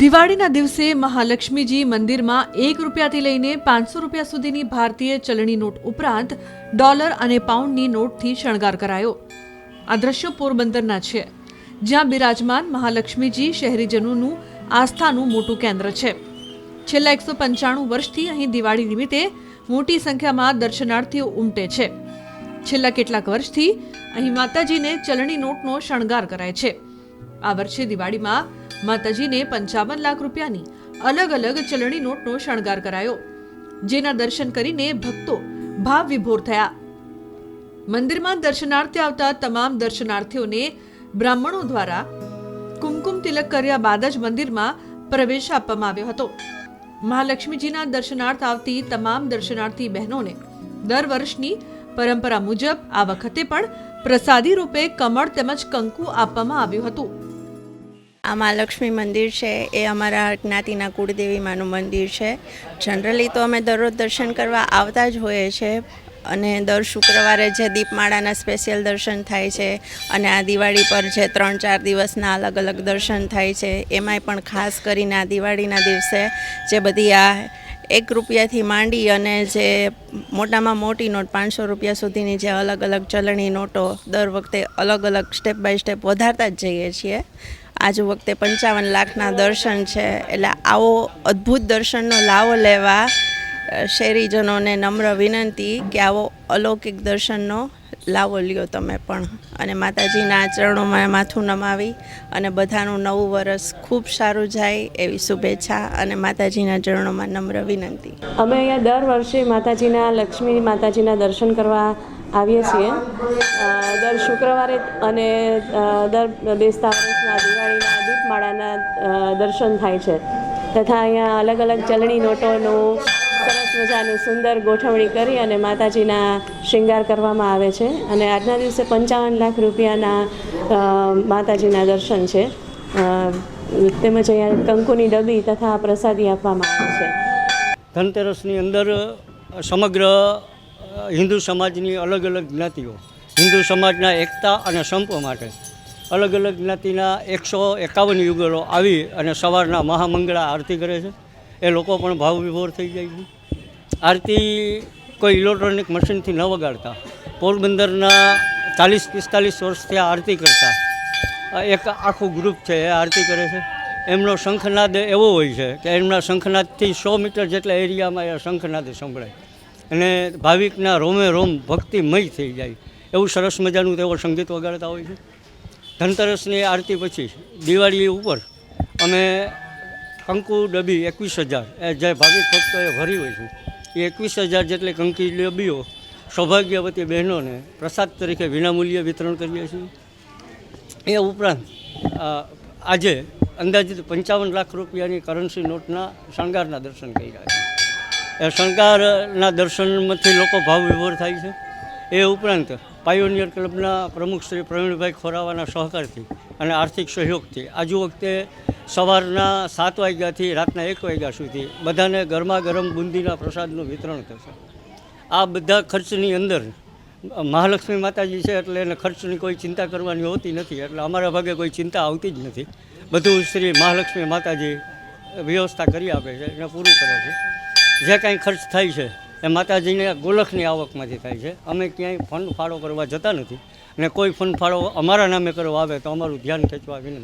દિવાળીના દિવસે મહાલક્ષ્મીજી મંદિરમાં ₹1 લઈને ₹500 સુધીની ભારતીય ચલણી નોટ ઉપરાંત ડોલર અને પાઉન્ડની નોટથી શણગાર કરાયો। આ દ્રશ્યો પોરબંદરના છે, જ્યાં બિરાજમાન મહાલક્ષ્મીજી શહેરીજનોનું આસ્થાનું મોટું કેન્દ્ર છે। છેલ્લા 195 વર્ષથી અહીં દિવાળી નિમિત્તે મોટી સંખ્યામાં દર્શનાર્થીઓ ઉમટે છે। છેલ્લા કેટલાક વર્ષથી અહીં માતાજીને ચલણી નોટનો શણગાર કરાય છે। આ વર્ષે દિવાળીમાં માતાજીને ₹55 લાખની અલગ અલગ ચલણી નોટનો શણગાર કરાયો, જેના દર્શન કરીને ભક્તો ભાવ વિભોર થયા। મંદિરમાં દર્શનાર્થે આવતા તમામ દર્શનાર્થીઓને બ્રાહ્મણો દ્વારા કુમકુમ તિલક કર્યા બાદ જ મંદિરમાં પ્રવેશ આપવામાં આવ્યો હતો। મહાલક્ષ્મીજીના દર્શનાર્થ આવતી તમામ દર્શનાર્થી બહેનોને દર વર્ષની પરંપરા મુજબ આ વખતે પણ પ્રસાદી રૂપે કમળ તેમજ કંકુ આપવામાં આવ્યું હતું। આ મહાલક્ષ્મી મંદિર છે એ અમારા જ્ઞાતિના કુળદેવી માનું મંદિર છે। જનરલી તો અમે દરરોજ દર્શન કરવા આવતા જ હોઈએ છીએ અને દર શુક્રવારે જે દીપમાળાના સ્પેશિયલ દર્શન થાય છે અને આ દિવાળી પર જે 3-4 દિવસના અલગ અલગ દર્શન થાય છે, એમાંય પણ ખાસ કરીને આ દિવાળીના દિવસે જે બધી આ ₹1થી માંડી અને જે મોટામાં મોટી નોટ ₹500 સુધીની જે અલગ અલગ ચલણી નોટો દર વખતે અલગ અલગ સ્ટેપ બાય સ્ટેપ વધારતા જ જઈએ છીએ। આજ વખતે 55 લાખના દર્શન છે, એટલે આવો અદ્ભુત દર્શનનો લાવો લેવા શહેરીજનોને નમ્ર વિનંતી કે આવો અલૌકિક દર્શનનો લાવો લ્યો તમે પણ, અને માતાજીના ચરણોમાં માથું નમાવી અને બધાનું નવું વર્ષ ખૂબ સારું જાય એવી શુભેચ્છા અને માતાજીના ચરણોમાં નમ્ર વિનંતી। અમે અહીંયા દર વર્ષે લક્ષ્મી માતાજીના દર્શન કરવા આવીએ છીએ। દર શુક્રવારે અને દર બેસતા વર્ષના દિવાળીના દીપમાળાના દર્શન થાય છે, તથા અહીંયા અલગ અલગ ચલણી નોટોનું સરસ મજાનું સુંદર ગોઠવણી કરી અને માતાજીના શૃંગાર કરવામાં આવે છે। અને આજના દિવસે ₹55 લાખના માતાજીના દર્શન છે, તેમજ અહીંયા કંકુની ડબ્બી તથા પ્રસાદી આપવામાં આવે છે। ધનતેરસની અંદર સમગ્ર હિન્દુ સમાજની અલગ અલગ જ્ઞાતિઓ હિન્દુ સમાજના એકતા અને સંપ માટે અલગ અલગ જ્ઞાતિના 151 યુગલો આવી અને સવારના મહામંગળા આરતી કરે છે। એ લોકો પણ ભાવ વિભોર થઈ જાય છે। આરતી કોઈ ઇલેક્ટ્રોનિક મશીનથી ન વગાડતા પોરબંદરના 40-45 વર્ષથી આ આરતી કરતા એક આખું ગ્રુપ છે, એ આરતી કરે છે। એમનો શંખનાદ એવો હોય છે કે એમના શંખનાદથી 100 મીટર જેટલા એરિયામાં એ શંખનાદ સંભળાય અને ભાવિકના રોમે રોમ ભક્તિમય થઈ જાય એવું સરસ મજાનું તેઓ સંગીત વગાડતા હોય છે। ધનતેરસની આરતી પછી દિવાળી ઉપર અમે કંકુ ડબ્બી 21,000 એ જે ભાવિક ભક્તોએ ભરી હોય છે એ 21,000 જેટલી કંકી ડબ્બીઓ સૌભાગ્યવતી બહેનોને પ્રસાદ તરીકે વિનામૂલ્યે વિતરણ કરીએ છીએ। એ ઉપરાંત આજે અંદાજિત ₹55 લાખની કરન્સી નોટના શણગારના દર્શન કર્યા છે। એ શણગારના દર્શનમાંથી લોકો ભાવ વિભોર થાય છે। એ ઉપરાંત પાયોનિયર ક્લબના પ્રમુખ શ્રી પ્રવીણભાઈ ખોરાવાના સહકારથી અને આર્થિક સહયોગથી આજુ વખતે સવારના 7 વાગ્યાથી રાતના 1 વાગ્યા સુધી બધાને ગરમા ગરમ બુંદીના પ્રસાદનું વિતરણ થશે। આ બધા ખર્ચની અંદર મહાલક્ષ્મી માતાજી છે એટલે એને ખર્ચની કોઈ ચિંતા કરવાની હોતી નથી, એટલે અમારા ભાગે કોઈ ચિંતા આવતી જ નથી। બધું શ્રી મહાલક્ષ્મી માતાજી વ્યવસ્થા કરી આપે છે એને પૂરું કરે છે। જે કાંઈ ખર્ચ થાય છે એ માતાજીને ગોલખની આવકમાંથી થાય છે। અમે ક્યાંય ફંડ ફાળો કરવા જતા નથી અને કોઈ ફંડ ફાળો અમારા નામે કરવા આવે તો અમારું ધ્યાન ખેંચવા વિનંતી।